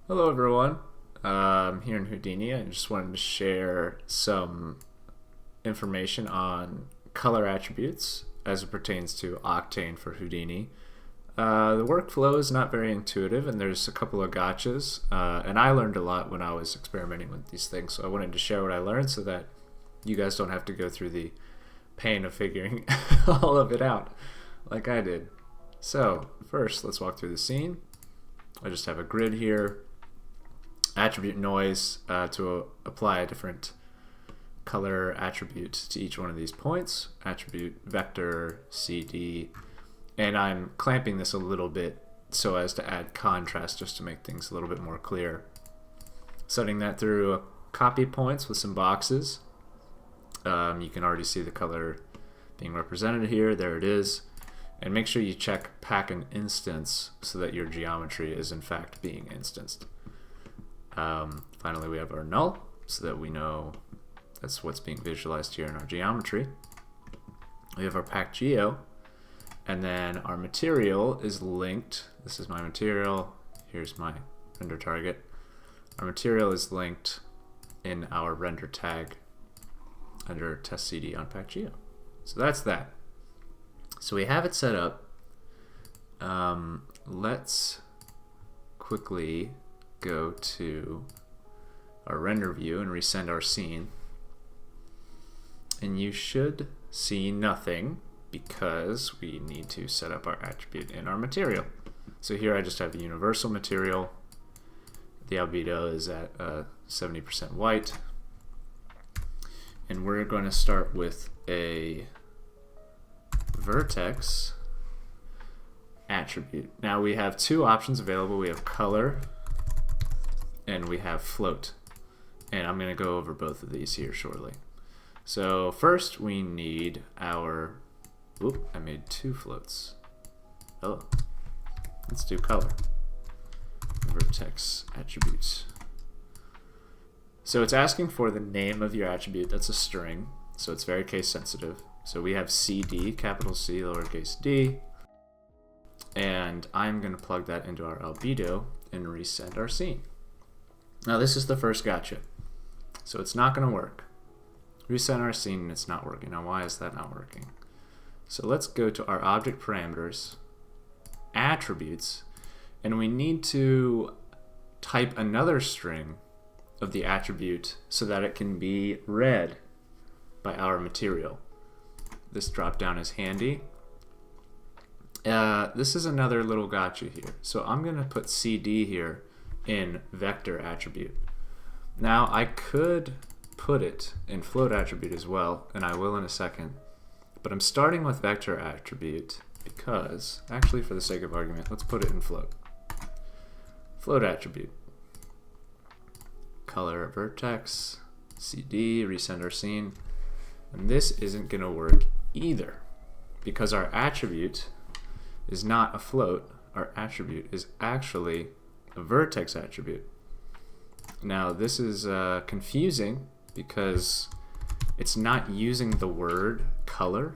Hello everyone. I'm here in Houdini. I just wanted to share some information on color attributes as it pertains to Octane for Houdini. The workflow is not very intuitive and there's a couple of gotchas, and I learned a lot when I was experimenting with these things, so I wanted to share what I learned so that you guys don't have to go through the pain of figuring all of it out like I did. So first, let's walk through the scene. I just have a grid here. Attribute noise to apply a different color attribute to each one of these points. Attribute vector CD, and I'm clamping this a little bit so as to add contrast just to make things a little bit more clear. Setting that through copy points with some boxes. You can already see the color being represented here. There it is. And make sure you check pack an instance so that your geometry is in fact being instanced. Finally, we have our null so that we know that's what's being visualized here in our geometry. We have our pack geo, and then our material is linked. This is my material. Here's my render target. Our material is linked in our render tag under test CD on pack geo. So that's that. So we have it set up. Let's quickly go to our render view and resend our scene, and you should see nothing because we need to set up our attribute in our material. So here I just have the universal material. The albedo is at 70% white, and we're going to start with a vertex attribute. Now we have two options available. We have color and we have float, and I'm going to go over both of these here shortly. So first we need our, whoop, I made two floats. Oh, let's do color. Vertex attributes. So it's asking for the name of your attribute. That's a string, so it's very case sensitive. So we have CD, capital C, lowercase d, and I'm going to plug that into our albedo and resend our scene. Now this is the first gotcha. So it's not going to work. Resend our scene and it's not working. Now why is that not working? So let's go to our object parameters, attributes, and we need to type another string of the attribute so that it can be read by our material. This drop down is handy. This is another little gotcha here. So I'm going to put CD here in vector attribute. Now I could put it in float attribute as well, and I will in a second, but I'm starting with vector attribute because, actually for the sake of argument, let's put it in float. Float attribute. Color vertex, CD, resend our scene, and this isn't going to work either because our attribute is not a float. Our attribute is actually a vertex attribute. Now this is confusing because it's not using the word color.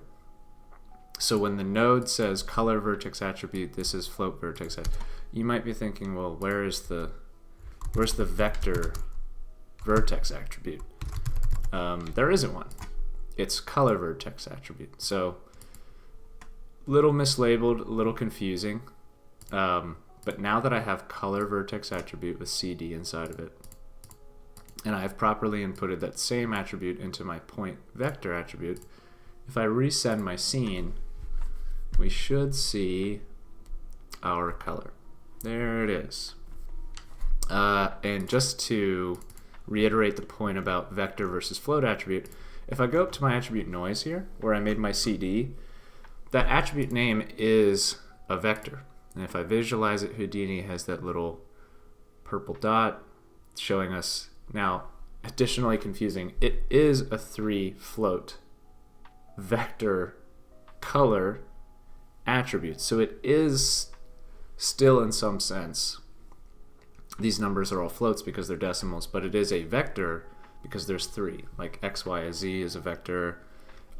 So when the node says color vertex attribute, this is float vertex attribute. You might be thinking, well, where's the vector vertex attribute? There isn't one. It's color vertex attribute. So little mislabeled, a little confusing. But now that I have color vertex attribute with CD inside of it, and I have properly inputted that same attribute into my point vector attribute, if I resend my scene, we should see our color. There it is. And just to reiterate the point about vector versus float attribute, if I go up to my attribute noise here, where I made my CD, that attribute name is a vector. And if I visualize it, Houdini has that little purple dot showing us. Now, additionally confusing, it is a 3 float vector color attribute. So it is still, in some sense, these numbers are all floats because they're decimals, but it is a vector because there's 3. Like X, Y, Z is a vector,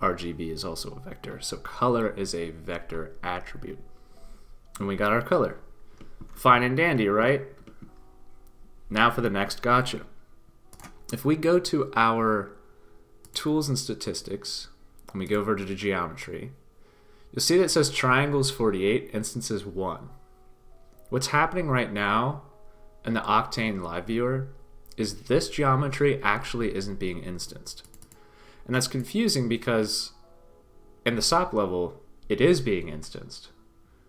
RGB is also a vector. So color is a vector attribute. And we got our color. Fine and dandy, right? Now for the next gotcha. If we go to our tools and statistics, and we go over to the geometry, you'll see that it says triangles 48, instances 1. What's happening right now in the Octane live viewer is this geometry actually isn't being instanced. And that's confusing because in the SOP level, it is being instanced.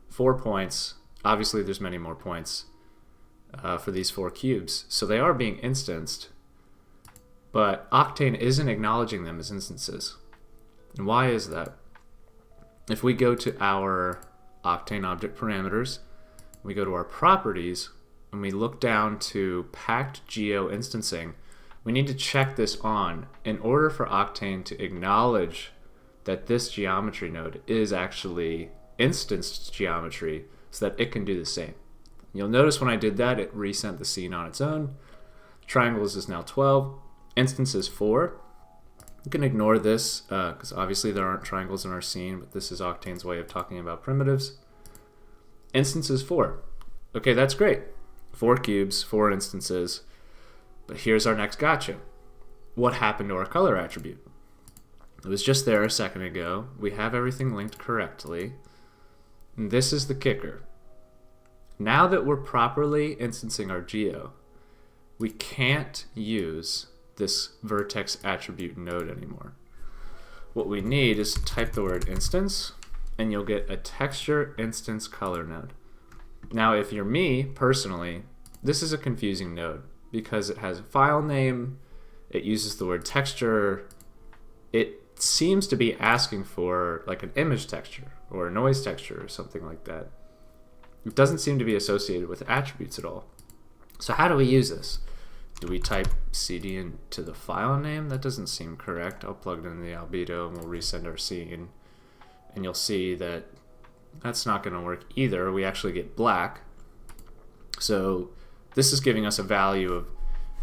4 points. Obviously, there's many more points for these 4 cubes. So they are being instanced, but Octane isn't acknowledging them as instances. And why is that? If we go to our Octane object parameters, we go to our properties, and we look down to packed geo instancing, we need to check this on in order for Octane to acknowledge that this geometry node is actually instanced geometry so that it can do the same. You'll notice when I did that, it resent the scene on its own. Triangles is now 12. Instance is 4. You can ignore this because obviously there aren't triangles in our scene, but this is Octane's way of talking about primitives. Instance is 4. Okay, that's great. 4 cubes, 4 instances. But here's our next gotcha. What happened to our color attribute? It was just there a second ago. We have everything linked correctly. And this is the kicker. Now that we're properly instancing our geo, we can't use this vertex attribute node anymore. What we need is to type the word instance, and you'll get a texture instance color node. Now, if you're me, personally, this is a confusing node because it has a file name, it uses the word texture, it seems to be asking for like an image texture or a noise texture or something like that. It doesn't seem to be associated with attributes at all. So how do we use this? Do we type cd into the file name? That doesn't seem correct. I'll plug it in the albedo and we'll resend our scene. And you'll see that that's not going to work either. We actually get black. So this is giving us a value of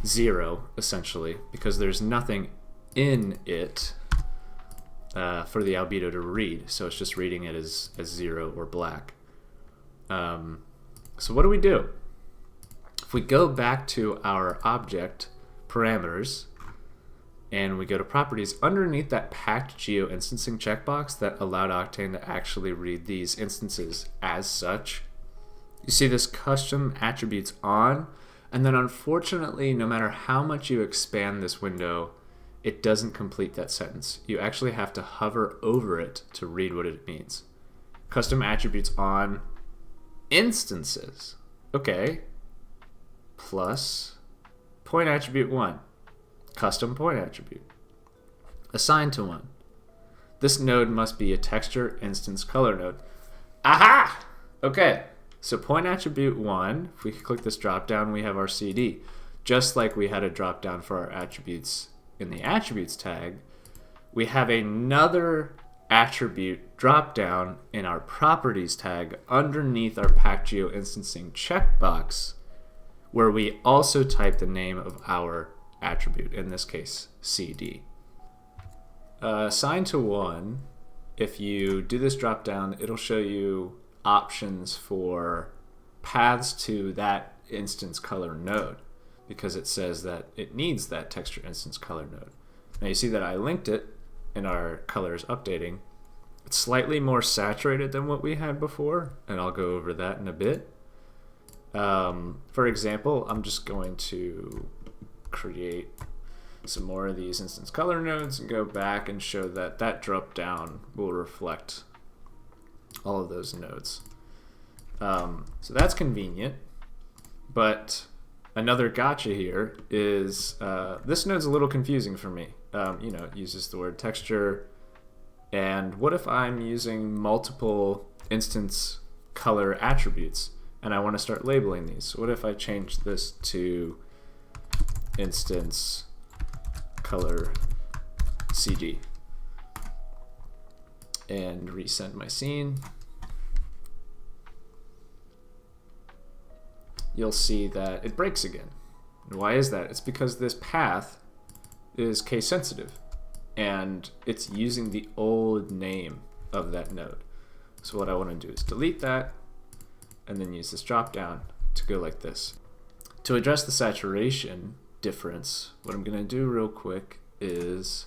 0, essentially, because there's nothing in it for the albedo to read. So it's just reading it as 0 or black. So what do we do? If we go back to our object parameters and we go to properties, underneath that packed geo instancing checkbox that allowed Octane to actually read these instances as such, you see this custom attributes on, and then unfortunately, no matter how much you expand this window, it doesn't complete that sentence. You actually have to hover over it to read what it means. Custom attributes on instances. Okay. Plus point attribute 1. Custom point attribute. Assigned to 1. This node must be a texture instance color node. Aha! Okay. So point attribute 1, if we click this drop down, we have our CD. Just like we had a drop down for our attributes in the attributes tag, we have another attribute drop down in our properties tag underneath our packed geo instancing checkbox, where we also type the name of our attribute, in this case CD. Assigned to 1, if you do this drop down, it'll show you options for paths to that instance color node, because it says that it needs that texture instance color node. Now you see that I linked it in our colors updating. It's slightly more saturated than what we had before, and I'll go over that in a bit. For example, I'm just going to create some more of these instance color nodes and go back and show that that drop down will reflect all of those nodes. So that's convenient, but another gotcha here is this node's a little confusing for me. It uses the word texture, and what if I'm using multiple instance color attributes and I want to start labeling these? So what if I change this to instance color CG and resend my scene? You'll see that it breaks again. And why is that? It's because this path is case sensitive and it's using the old name of that node. So what I want to do is delete that and then use this drop down to go like this. To address the saturation difference, what I'm going to do real quick is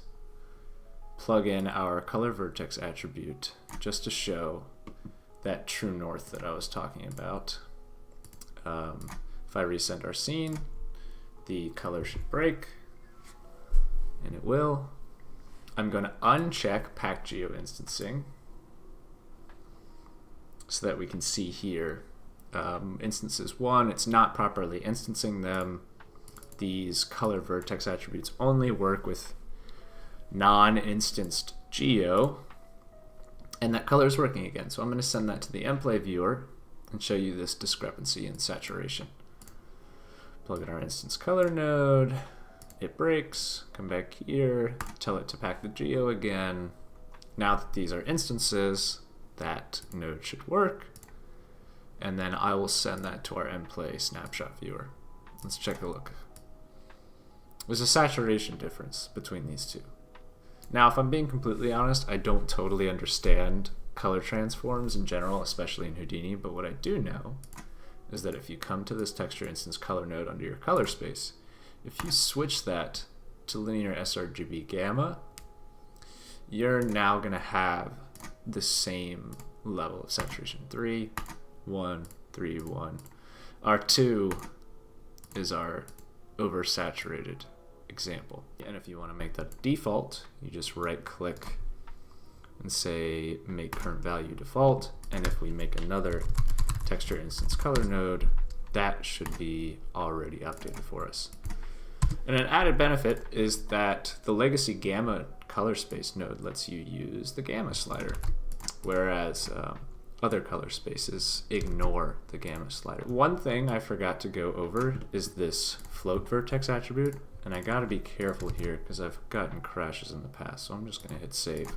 plug in our color vertex attribute just to show that true north that I was talking about. If I resend our scene, the color should break, and it will. I'm going to uncheck pack geo instancing so that we can see here instances 1, it's not properly instancing them. These color vertex attributes only work with non-instanced geo, and that color is working again. So I'm going to send that to the mplay viewer and show you this discrepancy in saturation. Plug in our instance color node, it breaks, come back here, tell it to pack the geo again. Now that these are instances, that node should work, and then I will send that to our mplay snapshot viewer. Let's check a look. There's a saturation difference between these two. Now, if I'm being completely honest, I don't totally understand color transforms in general, especially in Houdini, but what I do know is that if you come to this texture instance color node under your color space, if you switch that to linear sRGB gamma, you're now going to have the same level of saturation. 3, 1, 3, 1. R2 is our oversaturated example. And if you want to make that default, you just right click and say make current value default. And if we make another texture instance color node, that should be already updated for us. And an added benefit is that the legacy gamma color space node lets you use the gamma slider, whereas other color spaces ignore the gamma slider. One thing I forgot to go over is this float vertex attribute, and I gotta be careful here because I've gotten crashes in the past, so I'm just gonna hit save.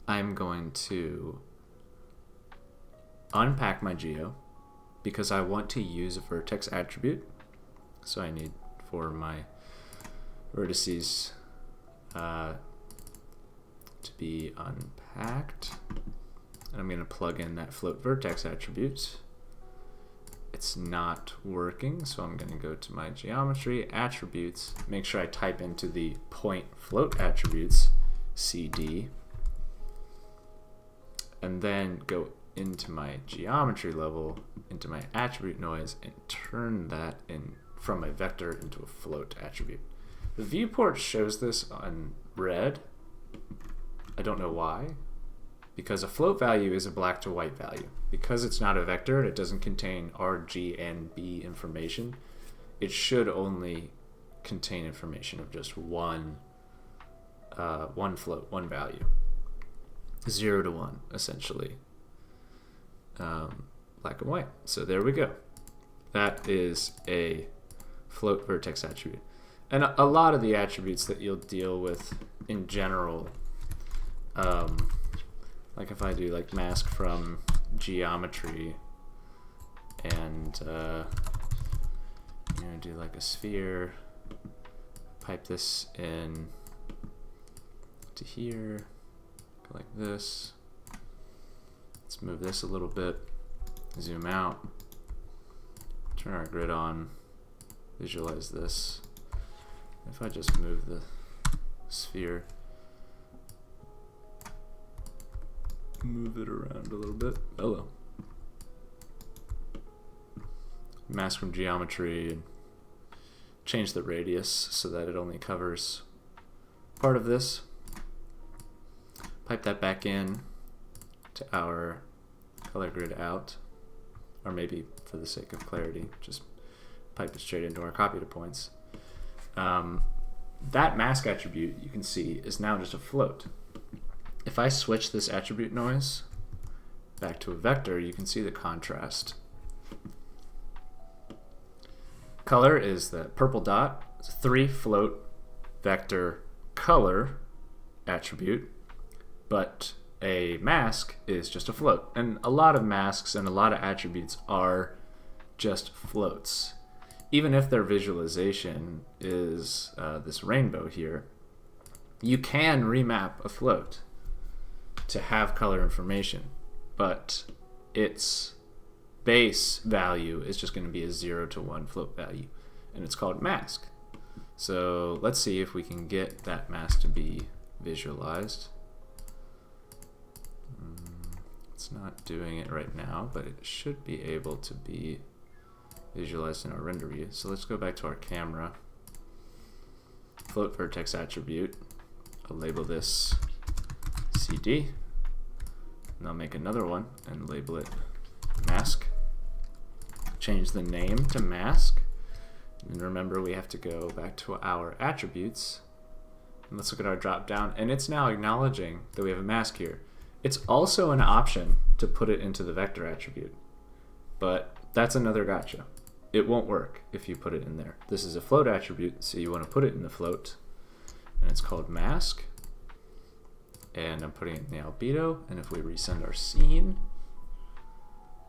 I'm going to unpack my geo because I want to use a vertex attribute. So I need for my vertices to be unpacked. And I'm going to plug in that float vertex attribute. It's not working, so I'm going to go to my geometry attributes, make sure I type into the point float attributes CD, and then go into my geometry level, into my attribute noise, and turn that in from a vector into a float attribute. The viewport shows this on red. I don't know why, because a float value is a black to white value. Because it's not a vector, it doesn't contain R, G, and B information. It should only contain information of just one float, one value. 0 to 1, essentially. Black and white. So there we go. That is a float vertex attribute. And a lot of the attributes that you'll deal with in general, like if I do like mask from geometry and do like a sphere, pipe this in to here, go like this. Let's move this a little bit, zoom out, turn our grid on, visualize this. If I just move the sphere, move it around a little bit, hello. Mask from geometry and change the radius so that it only covers part of this. Pipe that back in to our color grid out, or maybe for the sake of clarity, just pipe it straight into our copy to points. That mask attribute, you can see, is now just a float. If I switch this attribute noise back to a vector, you can see the contrast. Color is the purple dot. It's a 3 float vector color attribute, but a mask is just a float. And a lot of masks and a lot of attributes are just floats. Even if their visualization is this rainbow here, you can remap a float to have color information, but it's base value is just going to be a 0 to 1 float value, and it's called mask. So let's see if we can get that mask to be visualized. It's not doing it right now, but it should be able to be visualized in our render view. So let's go back to our camera, float vertex attribute. I'll label this CD, and I'll make another one and label it mask. Change the name to mask. And remember, we have to go back to our attributes. And let's look at our drop down, and it's now acknowledging that we have a mask here. It's also an option to put it into the vector attribute, but that's another gotcha. It won't work if you put it in there. This is a float attribute, so you want to put it in the float, and it's called mask. And I'm putting it in the albedo, and if we resend our scene,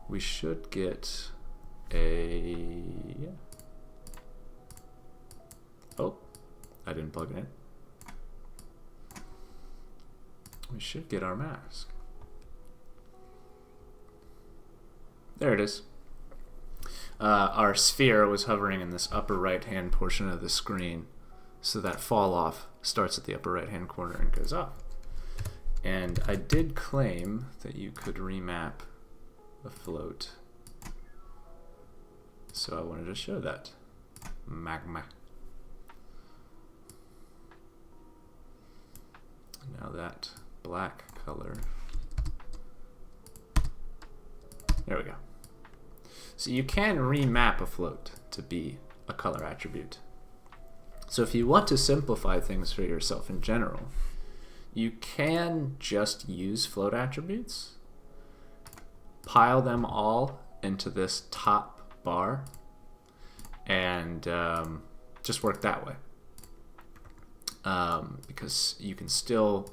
we should get a... Oh, I didn't plug it in. We should get our mask. There it is. Our sphere was hovering in this upper right hand portion of the screen, so that fall off starts at the upper right hand corner and goes off. And I did claim that you could remap a float, so I wanted to show that. Magma. Now that black color, there we go. So you can remap a float to be a color attribute. So if you want to simplify things for yourself in general, you can just use float attributes, pile them all into this top bar, and just work that way. Because you can still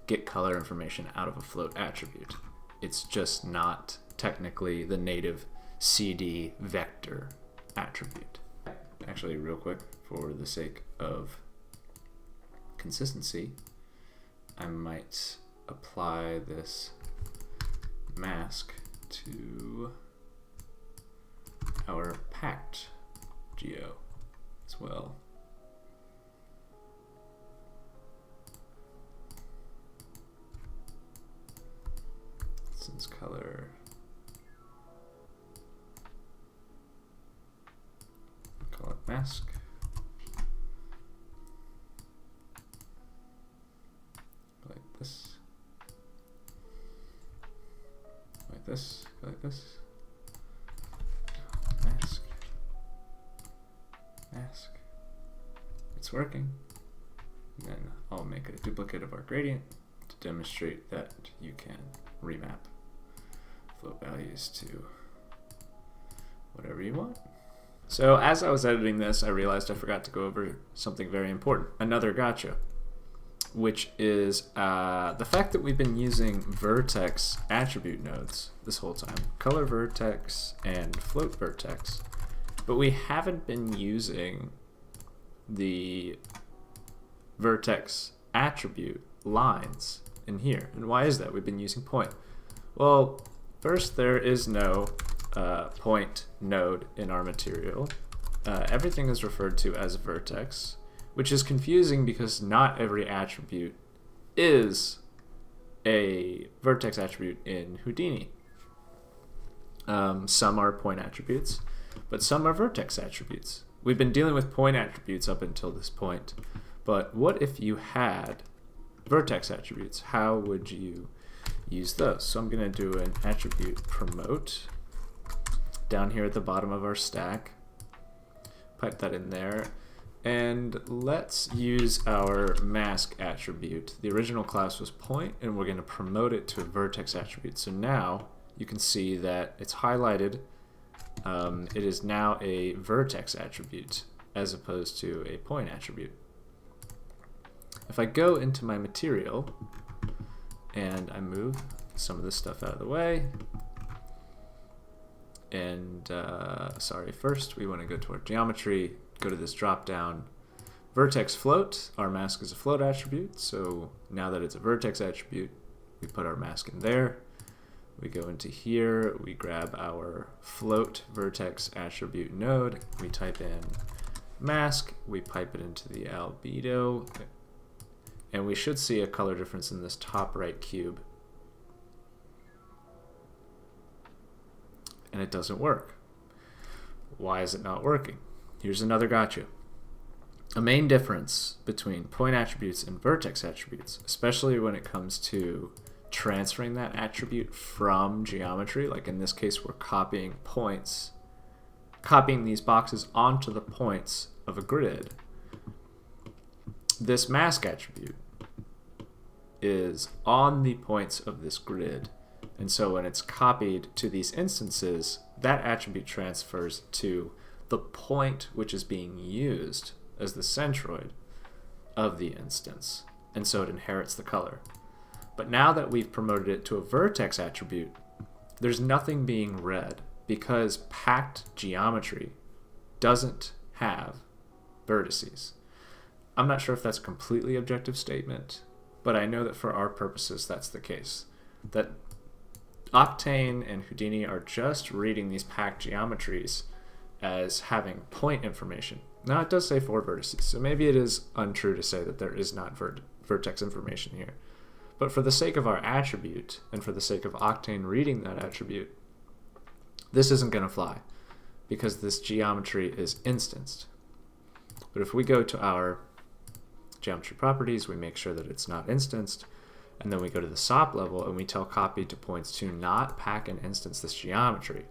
get color information out of a float attribute. It's just not technically the native CD vector attribute. Actually, real quick, for the sake of consistency, I might apply this mask to our packed geo as well. Since color, call it mask. Like this. Like this. Like this. Mask. Mask. It's working. And then I'll make a duplicate of our gradient to demonstrate that you can remap float values to whatever you want. So as I was editing this, I realized I forgot to go over something very important, another gotcha, which is the fact that we've been using vertex attribute nodes this whole time, color vertex and float vertex, but we haven't been using the vertex attribute lines in here. And why is that? We've been using point. Well, first, there is no point node in our material. Everything is referred to as vertex, which is confusing because not every attribute is a vertex attribute in Houdini. Some are point attributes, but some are vertex attributes. We've been dealing with point attributes up until this point, but what if you had vertex attributes? How would you use those? So I'm going to do an attribute promote down here at the bottom of our stack. Pipe that in there. And let's use our mask attribute. The original class was point, and we're going to promote it to a vertex attribute. So now you can see that it's highlighted. It is now a vertex attribute as opposed to a point attribute. If I go into my material and I move some of this stuff out of the way, and first we want to go to our geometry, go to this drop down, vertex float. Our mask is a float attribute, so now that it's a vertex attribute, we put our mask in there. We go into here, we grab our float vertex attribute node, we type in mask, we pipe it into the albedo, and we should see a color difference in this top right cube. And it doesn't work. Why is it not working? Here's another gotcha. A main difference between point attributes and vertex attributes, especially when it comes to transferring that attribute from geometry, like in this case we're copying points, copying these boxes onto the points of a grid. This mask attribute is on the points of this grid, and so when it's copied to these instances, that attribute transfers to the point which is being used as the centroid of the instance, and so it inherits the color. But now that we've promoted it to a vertex attribute, there's nothing being read because packed geometry doesn't have vertices. I'm not sure if that's a completely objective statement, but I know that for our purposes that's the case. That Octane and Houdini are just reading these packed geometries as having point information. Now it does say 4 vertices, so maybe it is untrue to say that there is not vertex information here. But for the sake of our attribute, and for the sake of Octane reading that attribute, this isn't going to fly, because this geometry is instanced. But if we go to our geometry properties, we make sure that it's not instanced, and then we go to the SOP level and we tell copy to points to not pack and instance this geometry,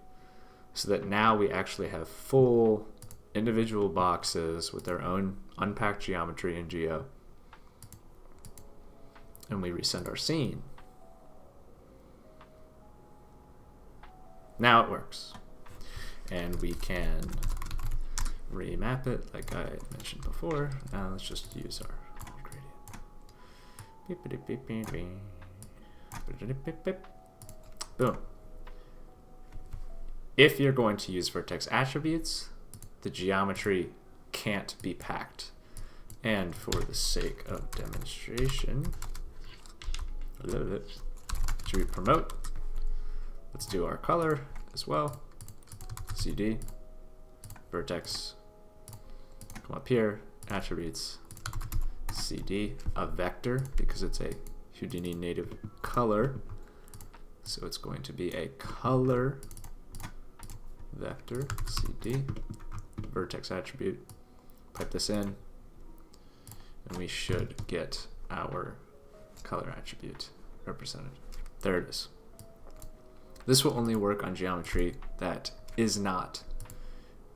so that now we actually have full individual boxes with their own unpacked geometry in Geo. And we resend our scene. Now it works. And we can remap it like I mentioned before. Now let's just use our gradient. Boom. If you're going to use vertex attributes, the geometry can't be packed. And for the sake of demonstration, should we promote? Let's do our color as well. CD, vertex, come up here, attributes, CD, a vector, because it's a Houdini native color. So it's going to be a color vector, CD, vertex attribute, pipe this in, and we should get our color attribute represented. There it is. This will only work on geometry that is not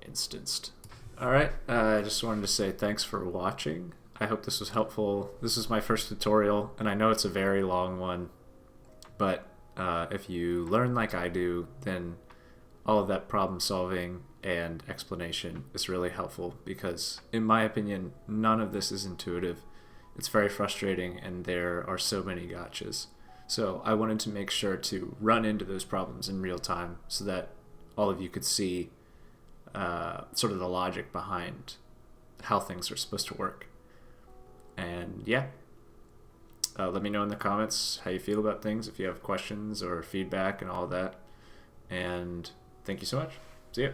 instanced. Alright, I just wanted to say thanks for watching. I hope this was helpful. This is my first tutorial, and I know it's a very long one, but if you learn like I do, then all of that problem solving and explanation is really helpful, because in my opinion, none of this is intuitive. It's very frustrating, and there are so many gotchas. So I wanted to make sure to run into those problems in real time so that all of you could see sort of the logic behind how things are supposed to work. And yeah, let me know in the comments how you feel about things, if you have questions or feedback and all that. And thank you so much. See ya.